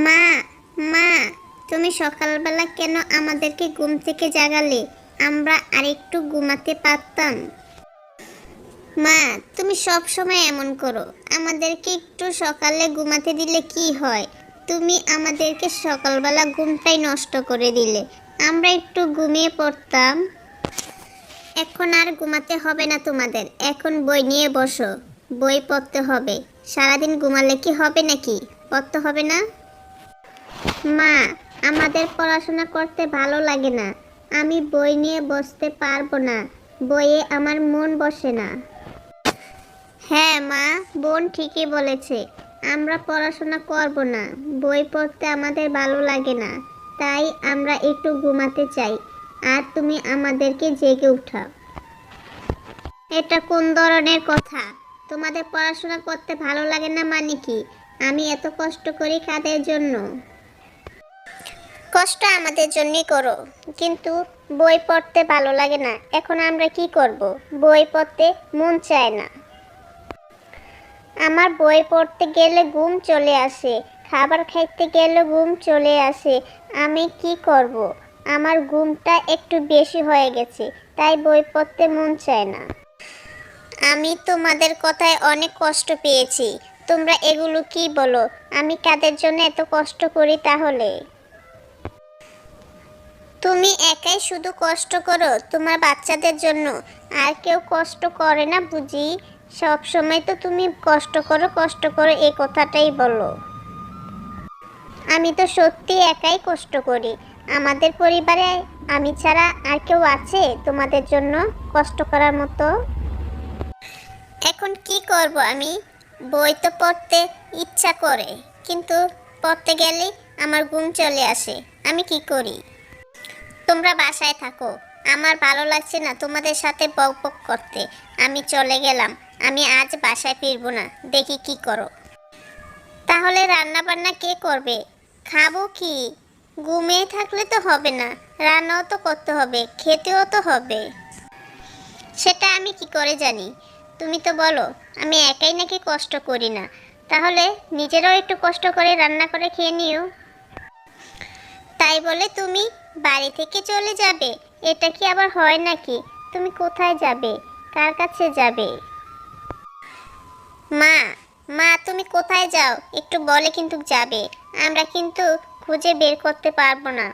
মা, মা, তুমি সকালবেলা কেন আমাদেরকে ঘুম থেকে জাগালে? আমরা আরেকটু ঘুমাতে পারতাম। মা, তুমি সব সময় এমন করো। আমাদেরকে একটু সকালে ঘুমাতে দিলে কি হয়? তুমি আমাদেরকে সকালবেলা ঘুমটাই নষ্ট করে দিলে। আমরা একটু ঘুমিয়ে পড়তাম। এখন আর ঘুমাতে হবে না তোমাদের। এখন বই নিয়ে বসো। বই পড়তে হবে। সারাদিন ঘুমালে কি হবে নাকি? পড়তে হবে না? মা, আমাদের পড়াশোনা করতে ভালো লাগে না। আমি বই নিয়ে বসতে পারবো না। বইয়ে আমার মন বসে না। হ্যাঁ মা, বোন ঠিকই বলেছে। আমরা পড়াশোনা করব না। বই পড়তে আমাদের ভালো লাগে না। তাই আমরা একটু ঘুমাতে চাই। আর তুমি আমাদেরকে জেগে উঠাও। এটা কোন ধরনের কথা? তোমাদের পড়াশোনা করতে ভালো লাগে না মানে কি? আমি এত কষ্ট করি কাদের জন্য? কষ্ট আমাদের জন্যই করো, কিন্তু বই পড়তে ভালো লাগে না। এখন আমরা কি করব? বই পড়তে মন চায় না। আমার বই পড়তে গেলে ঘুম চলে আসে। খাবার খাইতে গেলে ঘুম চলে আসে। আমি কি করব? আমার ঘুমটা একটু বেশি হয়ে গেছে, তাই বই পড়তে মন চায় না। আমি তোমাদের কথায় অনেক কষ্ট পেয়েছি। তোমরা এগুলো কি বলো? আমি কাদের জন্য এত কষ্ট করি তাহলে? তুমি একাই শুধু কষ্ট করো তোমার বাচ্চাদের জন্য, আর কেউ কষ্ট করে না বুঝি? সব সময় তো তুমি কষ্ট করো এই কথাটাই বলো। আমি তো সত্যি একাই কষ্ট করি। আমাদের পরিবারে আমি ছাড়া আর কেউ আছে তোমাদের জন্য কষ্ট করার মতো? এখন কি করব আমি? বই তো পড়তে ইচ্ছা করে, কিন্তু পড়তে গেলে আমার ঘুম চলে আসে। আমি কি করি? তোমরা বাসায় থাকো। আমার ভালো লাগছে না তোমাদের সাথে বকবক করতে। আমি চলে গেলাম। আমি আজ বাসায় ফিরবো না। দেখি কি করো। তাহলে রান্না বান্না কে করবে? খাবো কি? ঘুমিয়ে থাকলে তো হবে না। রান্নাও তো করতে হবে, খেতেও তো হবে। সেটা আমি কি করে জানি? তুমি তো বলো আমি একাই নাকি কষ্ট করি না। তাহলে নিজেরাও একটু কষ্ট করে রান্না করে খেয়ে নিও। তাই বলে তুমি বাড়ি থেকে চলে যাবে? এটা কি আবার হয় নাকি? তুমি কোথায় যাবে? কার কাছে যাবে? মা, মা, তুমি কোথায় যাও? একটু বলে কিন্তু যাবে। আমরা কিন্তু খুঁজে বের করতে পারবো না।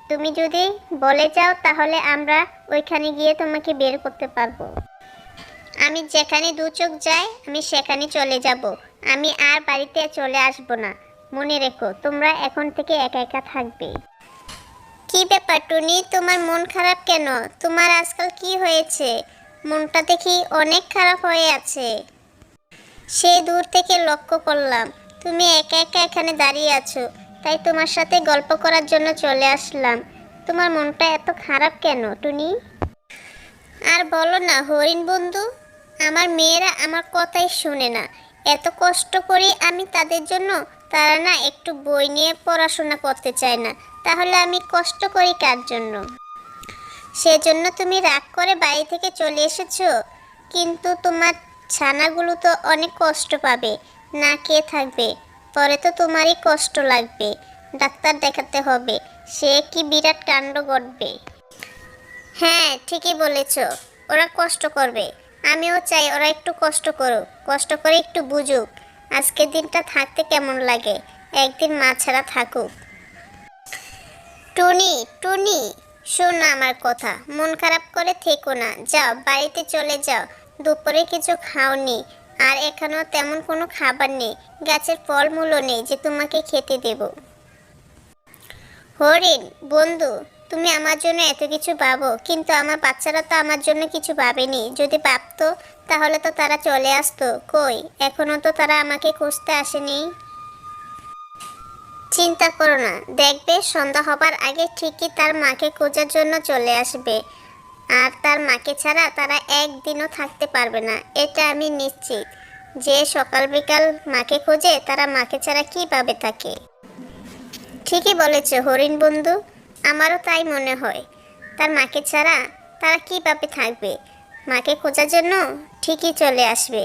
তুমি যদি বলে যাও তাহলে আমরা ওইখানে গিয়ে তোমাকে বের করতে পারবো। আমি যেখানে দু চোখ যাই আমি সেখানে চলে যাব। আমি আর বাড়িতে চলে আসবো না। মনে রেখো তোমরা এখন থেকে একা একা থাকবে। কি ব্যাপার টুনি, তোমার মন খারাপ কেন? তোমার আজকাল কি হয়েছে? মনটা দেখি অনেক খারাপ হয়ে আছে। সে দূর থেকে লক্ষ্য করলাম তুমি একা একা এখানে দাঁড়িয়ে আছো, তাই তোমার সাথে গল্প করার জন্য চলে আসলাম। তোমার মনটা এত খারাপ কেন টুনি? আর বলো না হরিণ বন্ধু, আমার মেয়েরা আমার কথাই শোনে না। এত কষ্ট করি আমি তাদের জন্য, তারা না একটু বই নিয়ে পড়াশোনা করতে চায় না। তাহলে আমি কষ্ট করি কার জন্য? সেজন্য তুমি রাগ করে বাড়ি থেকে চলে এসেছো। কিন্তু তোমার ছানাগুলো তো অনেক কষ্ট পাবে, না খেয়ে থাকবে। পরে তো তোমারই কষ্ট লাগবে। ডাক্তার দেখাতে হবে। সে কি বিরাট কাণ্ড ঘটবে। হ্যাঁ ঠিকই বলেছ। ওরা কষ্ট করবে। আমিও চাই ওরা একটু কষ্ট করুক, কষ্ট করে একটু বুঝুক আজকের দিনটা থাকতে কেমন লাগে। একদিন মা ছাড়া থাকুক। টুনি, টুনি, শোনো আমার কথা। মন খারাপ করে থেকো না। যাও বাড়িতে চলে যাও। দুপুরে কিছু খাওনি, আর এখানেও তেমন কোনো খাবার নেই। গাছের ফলমূলও নেই যে তোমাকে খেতে দেব। হরিণ বন্ধু, তুমি আমার জন্য এত কিছু ভাবো, কিন্তু আমার বাচ্চারা তো আমার জন্য কিছু ভাবেনি। যদি ভাবতো তাহলে তো তারা চলে আসতো। কই, এখনো তো তারা আমাকে খুঁজতে আসেনি। চিন্তা করো না, দেখবে সন্ধ্যা হবার আগে ঠিকই তার মাকে খোঁজার জন্য চলে আসবে। আর তার মাকে ছাড়া তারা একদিনও থাকতে পারবে না, এটা আমি নিশ্চিত। যে সকাল বিকাল মাকে খোঁজে তারা মাকে ছাড়া কিভাবে থাকে। ঠিকই বলেছে হরিণ বন্ধু, আমারও তাই মনে হয়। তার মাকে ছাড়া তারা কিভাবে থাকবে? মাকে খোঁজার জন্য ঠিকই চলে আসবে।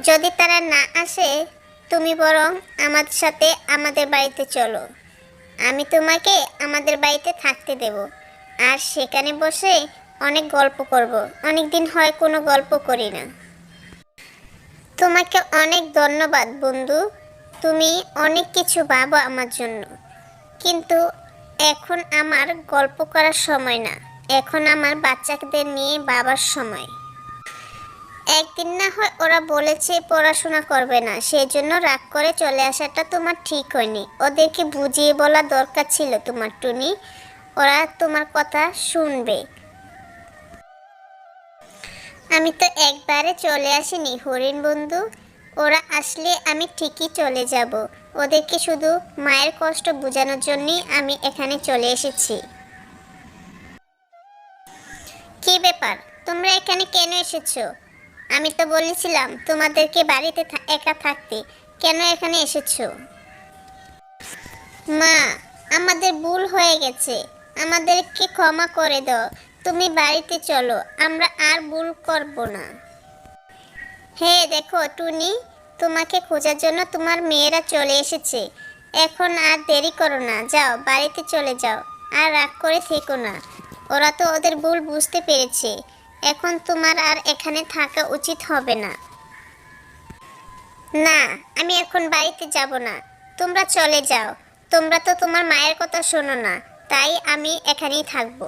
যদি তারা না আসে তুমি বরং আমাদের সাথে আমাদের বাড়িতে চলো। আমি তোমাকে আমাদের বাড়িতে থাকতে দেব, আর সেখানে বসে অনেক গল্প করব। অনেক দিন হয় কোনো গল্প করি না। তোমাকে অনেক ধন্যবাদ বন্ধু, তুমি অনেক কিছু ভাবো আমার জন্য। কিন্তু এখন আমার গল্প করার সময় না, এখন আমার বাচ্চাদের নিয়ে বাবার সময়। একদিন না হয় ওরা বলেছে পড়াশোনা করবে না, সেজন্য রাগ করে চলে আসাটা তোমার ঠিক হয়নি। ওদেরকে বুঝিয়ে বলা দরকার ছিল তোমার টুনি, ওরা তোমার কথা শুনবে। আমি তো একবারে চলে আসিনি হরিণ বন্ধু, ওরা আসলে আমি ঠিকই চলে যাব। ওদেরকে শুধু মায়ের কষ্ট বোঝানোর জন্যই আমি এখানে চলে এসেছি। কি ব্যাপার, তোমরা এখানে কেন এসেছো? আমি তো বলেছিলাম তোমাদেরকে বাড়িতে একা থাকতে, কেন এখানে এসেছো? মা, আমাদের ভুল হয়ে গেছে, আমাদেরকে ক্ষমা করে দাও। তুমি বাড়িতে চলো, আমরা আর ভুল করব না। হে দেখো টুনি, তোমাকে খোঁজার জন্য তোমার মেয়েরা চলে এসেছে। এখন আর দেরি করো না, যাও বাড়িতে চলে যাও। আর রাগ করে থেকো না, ওরা তো ওদের ভুল বুঝতে পেরেছে। এখন তোমার আর এখানে থাকা উচিত হবে না। না, আমি এখন বাড়িতে যাব না, তোমরা চলে যাও। তোমরা তো তোমার মায়ের কথা শোনো না, তাই আমি এখানেই থাকবো।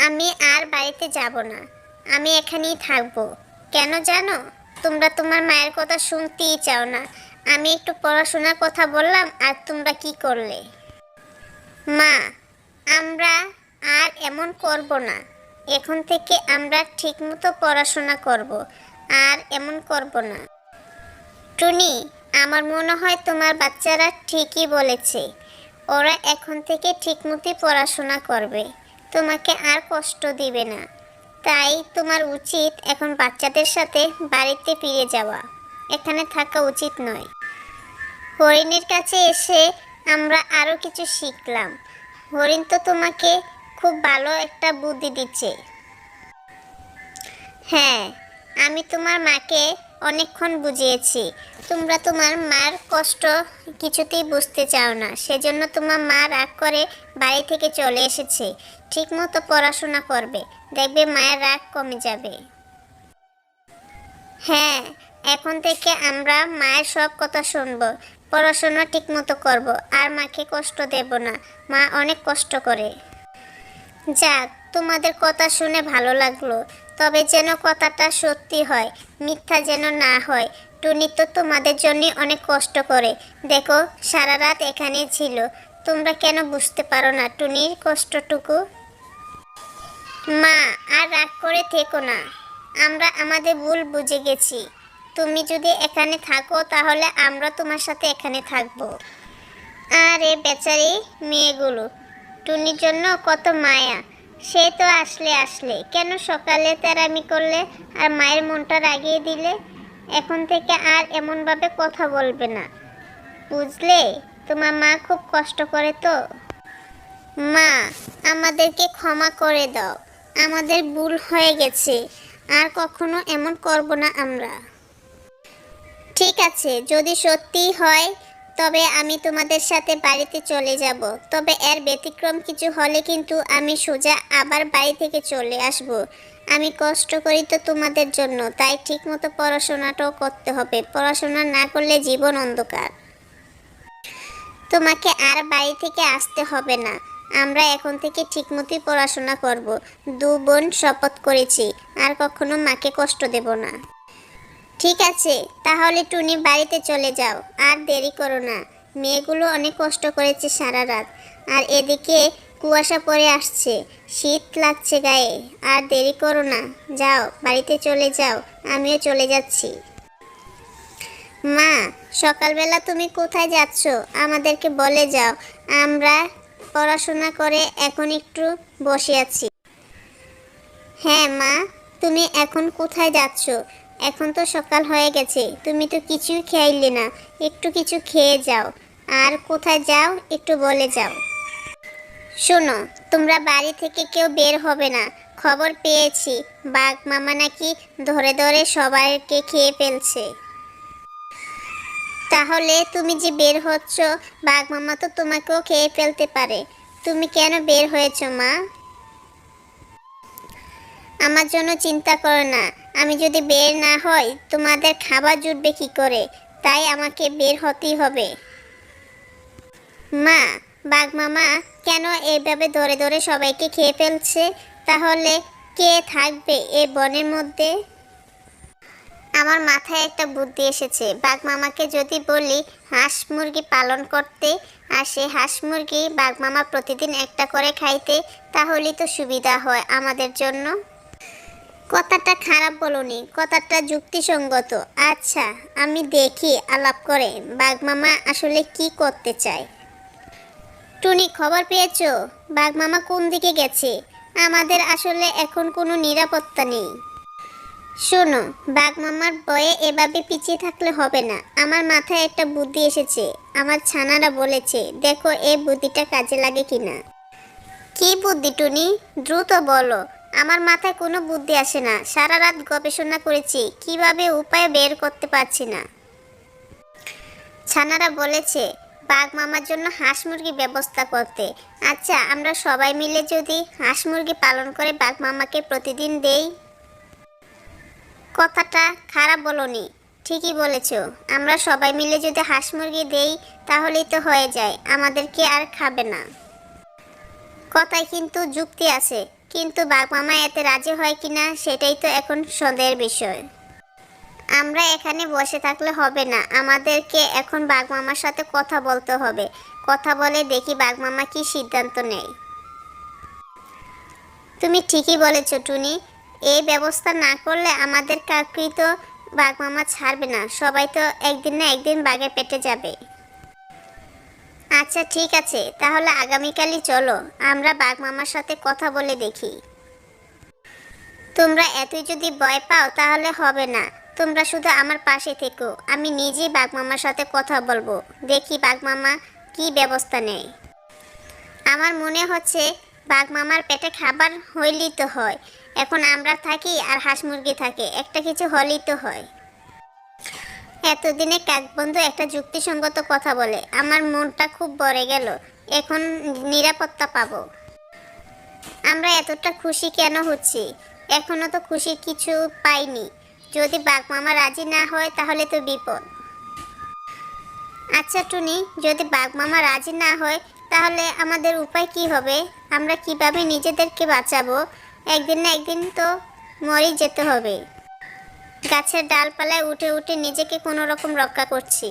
আমি আর বাড়িতে যাব না, আমি এখানেই থাকবো। কেন জানো? তোমরা তোমার মায়ের কথা শুনতেই চাও না। আমি একটু পড়াশোনার কথা বললাম আর তোমরা কি করলে? মা, আমরা আর এমন করব না। এখন থেকে আমরা ঠিকমতো পড়াশোনা করব, আর এমন করব না। টুনি, আমার মনে হয় তোমার বাচ্চারা ঠিকই বলেছে। ওরা এখন থেকে ঠিকমতো পড়াশোনা করবে, তোমাকে আর কষ্ট দিবে না। তাই তোমার উচিত এখন বাচ্চাদের সাথে বাড়িতে ফিরে যাওয়া, এখানে থাকা উচিত নয়। হরিণের কাছে এসে আমরা আরও কিছু শিখলাম। হরিণ তো তোমাকে খুব ভালো একটা বুদ্ধি দিচ্ছে। হ্যাঁ, আমি তোমার মাকে অনেকক্ষণ বুঝিয়েছি। তোমরা তোমার মার কষ্ট কিছুতেই বুঝতে চাও না, সেজন্য তোমার মা রাগ করে বাড়ি থেকে চলে এসেছে। ঠিকমতো পড়াশোনা করবে, দেখবে মায়ের রাগ কমে যাবে। হ্যাঁ, এখন থেকে আমরা মায়ের সব কথা শুনবো, পড়াশোনা ঠিকমতো করব, আর মাকে কষ্ট দেব না। মা অনেক কষ্ট করে। যাক, তোমাদের কথা শুনে ভালো লাগলো, তবে যেন কথাটা সত্যি হয়, মিথ্যা যেন না হয়। টুনি তো তোমাদের জন্য অনেক কষ্ট করে, দেখো সারা রাত এখানে ছিল। তোমরা কেন বুঝতে পারো না টুনির কষ্টটুকু? মা, আর রাগ করে থেকো না, আমরা আমাদের ভুল বুঝে গেছি। তুমি যদি এখানে থাকো তাহলে আমরা তোমার সাথে এখানে থাকবো। আরে বেচারি মেয়েগুলো, টুনির জন্য কত মায়া। সে তো আসলে কেন সকালে তেরামি করলে আর মায়ের মনটা রাগিয়ে দিলে? এখন থেকে আর এমনভাবে কথা বলবে না, বুঝলে? তোমার মা খুব কষ্ট করে তো। মা, আমাদেরকে ক্ষমা করে দাও, আমাদের ভুল হয়ে গেছে, আর কখনো এমন করব না আমরা। ঠিক আছে, যদি সত্যিই হয় তবে আমি তোমাদের সাথে বাড়িতে চলে যাব। তবে এর ব্যতিক্রম কিছু হলে কিন্তু আমি সোজা আবার বাড়ি থেকে চলে আসব। আমি কষ্ট করি তো তোমাদের জন্য, তাই ঠিকমতো পড়াশোনাটাও করতে হবে। পড়াশোনা না করলে জীবন অন্ধকার। তোমাকে আর বাড়ি থেকে আসতে হবে না, আমরা এখন থেকে ঠিকমতোই পড়াশোনা করব। দু বোন শপথ করেছি, আর কখনো মাকে কষ্ট দেব না। ঠিক আছে, তাহলে টুনি বাড়িতে চলে যাও, আর দেরি করো না। মেয়েগুলো অনেক কষ্ট করেছে সারা রাত, আর এদিকে কুয়াশা পড়ে আসছে, শীত লাগছে গায়ে। আর দেরি করো না, যাও বাড়িতে চলে যাও, আমিও চলে যাচ্ছি। মা, সকালবেলা তুমি কোথায় যাচ্ছ আমাদেরকে বলে যাও, আমরা পড়াশোনা করে এখন একটু বসে আছি। হ্যাঁ মা, তুমি এখন কোথায় যাচ্ছ? এখন তো সকাল হয়ে গেছে, তুমি তো কিছুই খেয়াইলে না, একটু কিছু খেয়ে যাও। আর কোথায় যাও একটু বলে যাও। শোনো, তোমরা বাড়ি থেকে কেউ বের হবে না। খবর পেয়েছি বাঘ মামা নাকি ধরে ধরে সবাইকে খেয়ে ফেলছে। তাহলে তুমি যে বের হচ্ছ, বাঘ মামা তো তোমাকেও খেয়ে ফেলতে পারে। তুমি কেন বের হয়েছো মা? আমার জন্য চিন্তা করো না। আমি যদি বের না হই তোমাদের খাবার জুটবে কি করে? তাই আমাকে বের হতেই হবে। মা, বাঘ মামা কেন এইভাবে ধরে ধরে সবাইকে খেয়ে ফেলছে? তাহলে কে থাকবে এই বনের মধ্যে? আমার মাথায় একটা বুদ্ধি এসেছে। বাঘ মামাকে যদি বলি হাঁস মুরগি পালন করতে, আর সে হাঁস মুরগি বাঘ মামা প্রতিদিন একটা করে খাইতে, তাহলেই তো সুবিধা হয় আমাদের জন্য। কথাটা খারাপ বলনি, কথাটা যুক্তিসঙ্গত। আচ্ছা, আমি দেখি আলাপ করে বাঘ মামা আসলে কি করতে চায়। টুনি, খবর পেয়েছো বাঘ মামা কোন দিকে গেছে? আমাদের আসলে এখন কোনো নিরাপত্তা নেই। শোনো, বাঘ মামার ভয়ে এভাবে পিছিয়ে থাকলে হবে না। আমার মাথায় একটা বুদ্ধি এসেছে। আমার ছানারা বলেছে, দেখো এই বুদ্ধিটা কাজে লাগে কিনা। কি বুদ্ধি টুনি? দ্রুত বলো। আমার মাথায় কোনো বুদ্ধি আসে না। সারা রাত গবেষণা করেছি, কিভাবে উপায় বের করতে পারছি না। ছানারা বলেছে বাঘ মামার জন্য হাঁস মুরগি ব্যবস্থা করতে। আচ্ছা, আমরা সবাই মিলে যদি হাঁস মুরগি পালন করে বাঘ মামাকে প্রতিদিন দেই। কথাটা খারাপ বলনি, ঠিকই বলেছো। আমরা সবাই মিলে যদি হাঁস মুরগি দেই তাহলেই তো হয়ে যায়, আমাদেরকে আর খাবে না। কথায় কিন্তু যুক্তি আছে, কিন্তু বাঘ মামা এতে রাজি হয় কিনা সেটাই তো এখন সন্দেহের বিষয়। আমরা এখানে বসে থাকলে হবে না, আমাদেরকে এখন বাঘ মামার সাথে কথা বলতে হবে। কথা বলে দেখি বাঘ মামা কি সিদ্ধান্ত নেয়। তুমি ঠিকই বলেছো টুনি। এই ব্যবস্থা না করলে আমাদের কাউকেই তো বাঘ মামা ছাড়বে না। সবাই তো একদিন না একদিন বাঘের পেটে যাবে। আচ্ছা ঠিক আছে, তাহলে আগামীকালই চলো, আমরা বাঘ মামার সাথে কথা বলে দেখি। তোমরা এতই যদি ভয় পাও তাহলে হবে না। তোমরা শুধু আমার পাশে থেকো, আমি নিজেই বাঘ মামার সাথে কথা বলবো। দেখি বাঘ মামা কি ব্যবস্থা নেয়। আমার মনে হচ্ছে বাঘ মামার পেটে খাবার হইলেই তো হয়। এখন আমরা থাকি আর হাঁস মুরগি থাকে, একটা কিছু হলেই তো হয়। এতদিনে কাকবন্ধু একটা যুক্তিসঙ্গত কথা বলে, আমার মনটা খুব ভরে গেল। এখন নিরাপত্তা পাবো। আমরা এতটা খুশি কেন হচ্ছি? এখনো তো খুশির কিছু পাইনি। যদি বাঘ মামা রাজি না হয় তাহলে তো বিপদ। আচ্ছা টুনি, যদি বাঘ মামা রাজি না হয় তাহলে আমাদের উপায় কি হবে? আমরা কিভাবে নিজেদেরকে বাঁচাবো? একদিন না একদিন তো মরেই যেতে হবে। গাছের ডালপালায় উঠে উঠে নিজেকে কোনো রকম রক্ষা করছি।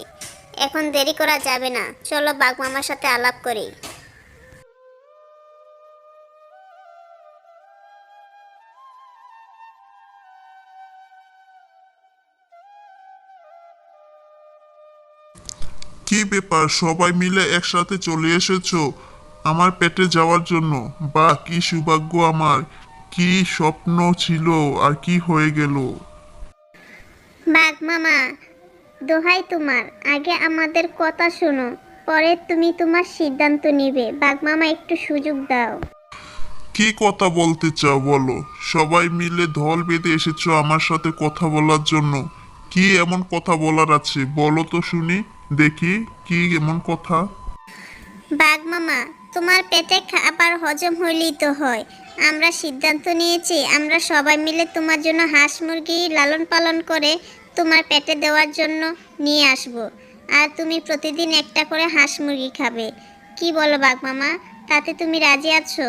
এখন দেরি করা যাবে না, চলো বাঘ মামার সাথে আলাপ করি। কি ব্যাপার, সবাই মিলে একসাথে চলে এসেছো আমার পেটে যাওয়ার জন্য? বা কি সৌভাগ্য আমার! কি স্বপ্ন ছিল আর কি হয়ে গেল! বাঘ মামা, দোহাই তোমার, আগে আমাদের কথা শোনো, পরে তুমি তোমার সিদ্ধান্ত নিবে। বাঘ মামা, একটু সুযোগ দাও। কি কথা বলতে চাও বলো? সবাই মিলে দল বেঁধে এসেছো আমার সাথে কথা বলার জন্য। কি এমন কথা বলার আছে বলো তো শুনি, দেখি কি এমন কথা। বাঘ মামা, তোমার পেটে খাবার হজম হইলেই তো হয়। আমরা সিদ্ধান্ত নিয়েছি আমরা সবাই মিলে তোমার জন্য হাঁস মুরগি লালন পালন করে তোমার পেটে দেওয়ার জন্য নিয়ে আসব। আর তুমি প্রতিদিন একটা করে হাঁস মুরগি খাবে। কি বলো বাঘ মামা, তাতে তুমি রাজি আছো?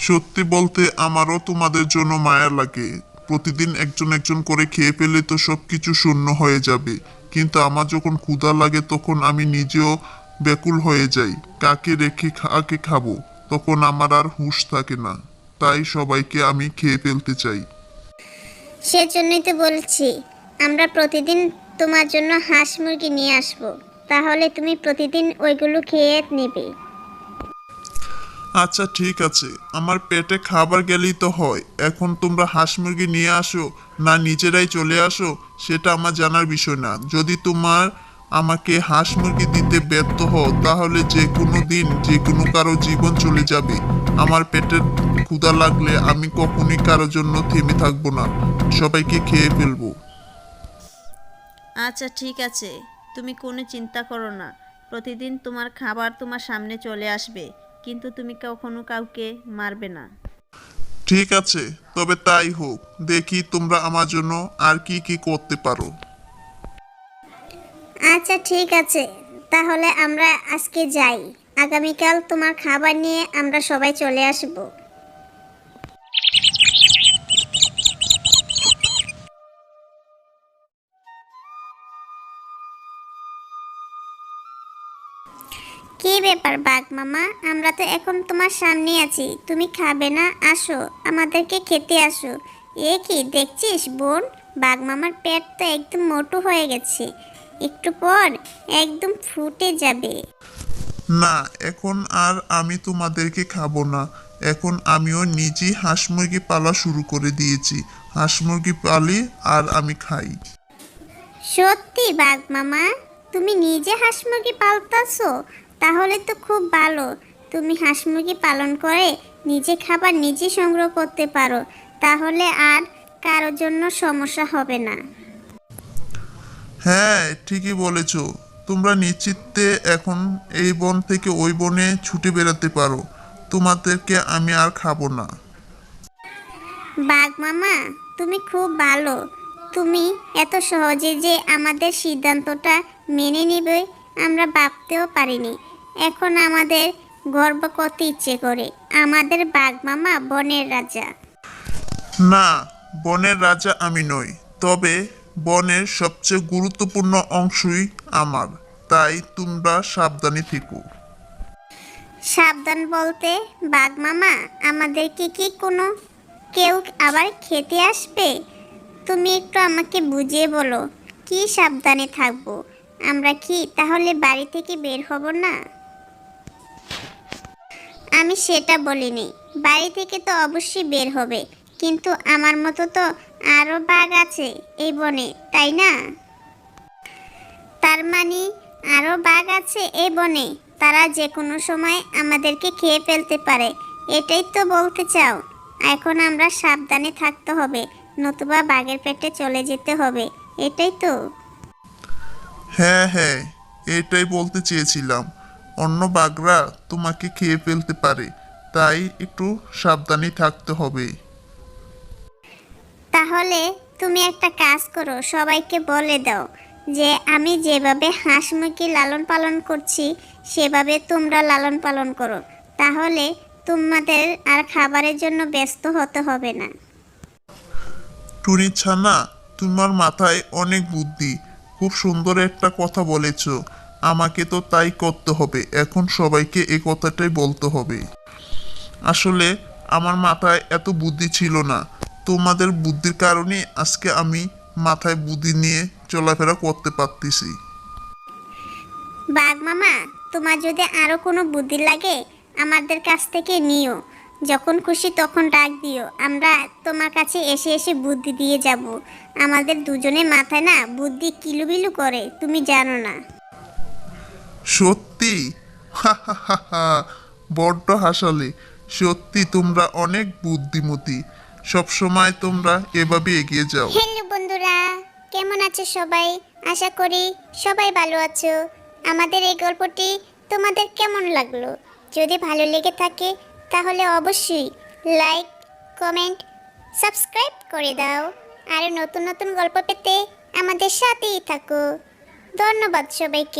সত্যি বলতে আমারও তোমাদের জন্য মায়া লাগে। প্রতিদিন একজন একজন করে খেয়ে ফেলে তো সবকিছু শূন্য হয়ে যাবে। কিন্তু আমার যখন ক্ষুধা লাগে তখন আমি নিজেও ব্যাকুল হয়ে যাই। কাকে রেখে কাকে খাবো? তখন আমার আর হুঁশ থাকে না। তাই সবাইকে আমি খেয়ে ফেলতে চাই। সেজন্যই তো বলছি আমরা প্রতিদিন তোমার জন্য হাঁস মুরগি নিয়ে আসব। তাহলে তুমি প্রতিদিন ওইগুলো খেয়ে নেবে। আচ্ছা ঠিক আছে, আমার পেটে খাবার গেলেই তো হয়। এখন তোমরা হাঁস মুরগি নিয়ে আসো না নিজেরাই চলে আসো সেটা আমার জানার বিষয় না। যদি তোমার আমাকে হাঁস মুরগি দিতে ব্যর্থ হও তাহলে যে কোনো দিন যে কোনো কারো জীবন চলে যাবে। আমার পেটের ক্ষুধা লাগলে আমি কখনোই কারোর জন্য থেমে থাকবো না, সবাইকে খেয়ে ফেলবো। আচ্ছা ঠিক আছে, তুমি কোনো চিন্তা করো না, প্রতিদিন তোমার খাবার তোমার সামনে চলে আসবে, কিন্তু তুমি কখনো কাউকে মারবে না। ঠিক আছে, তবে তাই হোক। দেখি তোমরা আমার জন্য আর কি কি করতে পারো। আচ্ছা ঠিক আছে, তাহলে আমরা আজকে যাই। আগামীকাল তোমার খাবার নিয়ে আমরা সবাই চলে আসব। কি ব্যাপার বাঘ মামা, আমরা তো এখন তোমার সামনে আছি, তুমি খাবে না? আসো, আমাদেরকে খেতে আসো। এ কি দেখছিস বোন, বাঘ মামার পেট তো একদম মোটু হয়ে গেছে, একটু পর একদম ফুটে যাবে। না, এখন আর আমি তোমাদেরকে খাবো না। এখন আমিও নিজেই হাঁস মুরগি পালা শুরু করে দিয়েছি। হাঁস মুরগি পালি আর আমি খাই। সত্যি বাঘ মামা, তুমি নিজে হাঁস মুরগি পালতাছো? তাহলে তো খুব ভালো। তুমি হাঁস মুরগি পালন করে নিজে খাবার নিজে সংগ্রহ করতে পারো, তাহলে আর কারোর জন্য সমস্যা হবে না। হ্যাঁ, ঠিকই বলেছ। তোমরা নিশ্চিন্তে এখন এই বন থেকে ওই বনে ছুটে বেড়াতে পারো। তোমাদেরকে আমি আর খাবো না। বাঘ মামা, তুমি খুব ভালো। তুমি এত সহজে যে আমাদের সিদ্ধান্তটা মেনে নেবে আমরা ভাবতেও পারিনি। এখন আমাদের গর্ব করতে ইচ্ছে করে, আমাদের বাঘ মামা বনের রাজা। না, বনের রাজা আমি নই, তবে বনের সবচেয়ে গুরুত্বপূর্ণ অংশই আমার। তাই তোমরা সাবধানে থেকো। সাবধান বলতে বাঘ মামা, আমাদেরকে কি কোনো কেউ আবার খেতে আসবে? তুমি একটু আমাকে বুঝিয়ে বলো, কি সাবধানে থাকবো? আমরা কি তাহলে বাড়ি থেকে বের হব না? আমি সেটা বলিনি, বাড়ি থেকে তো অবশ্যই বের হবে, কিন্তু আমার মতো তো আরও বাঘ আছে এই বনে, তাই না? তার মানে আরও বাঘ আছে এই বনে, তারা যে কোনো সময় আমাদেরকে খেয়ে ফেলতে পারে, এটাই তো বলতে চাও? এখন আমরা সাবধানে থাকতে হবে, নতুবা বাঘের পেটে চলে যেতে হবে, এটাই তো? হ্যাঁ হ্যাঁ, এটাই বলতে চেয়েছিলাম। অন্য বাঘরা তোমাকে খেয়ে ফেলতে পারে, তাই একটু সাবধানে থাকতে হবে। তাহলে তুমি একটা কাজ করো, সবাইকে বলে দাও যে আমি যেভাবে হাঁস মুরগি লালন পালন করছি সেভাবে তোমরা লালন পালন করো, তাহলে তোমাদের আর খাবারের জন্য ব্যস্ত হতে হবে না। টুনি ছানা, তোমার মাথায় অনেক বুদ্ধি। খুব সুন্দর একটা কথা বলেছ। আমাকে তো তাই করতে হবে, এখন সবাইকে এই কথাটাই বলতে হবে। আসলে আমার মাথায় এত বুদ্ধি ছিল না। তোমাদের বুদ্ধির কারণে আজকে আমি মাথায় বুদ্ধি নিয়ে চলাফেরা করতে পারতেছি। বাঘ মামা, তোমার যদি আরো কোনো বুদ্ধি লাগে আমাদের কাছ থেকে নিও, যখন খুশি তখন ডাক দিও, আমরা তোমার কাছে এসে এসে বুদ্ধি দিয়ে যাব। আমাদের দুজনের মাথায় না বুদ্ধি কিলুবিলু করে, তুমি জানো না? সত্যি? হা হা হা হা, বড্ড হাসালে। সত্যি তোমরা অনেক বুদ্ধিমতী। সবসময় তোমরা এভাবে এগিয়ে যাও। হ্যালো বন্ধুরা, কেমন আছো সবাই? আশা করি সবাই ভালো আছো। আমাদের এই গল্পটি তোমাদের কেমন লাগলো? যদি ভালো লেগে থাকে তাহলে অবশ্যই লাইক, কমেন্ট, সাবস্ক্রাইব করে দাও। আর নতুন নতুন গল্প পেতে আমাদের সাথেই থাকো। ধন্যবাদ সবাইকে।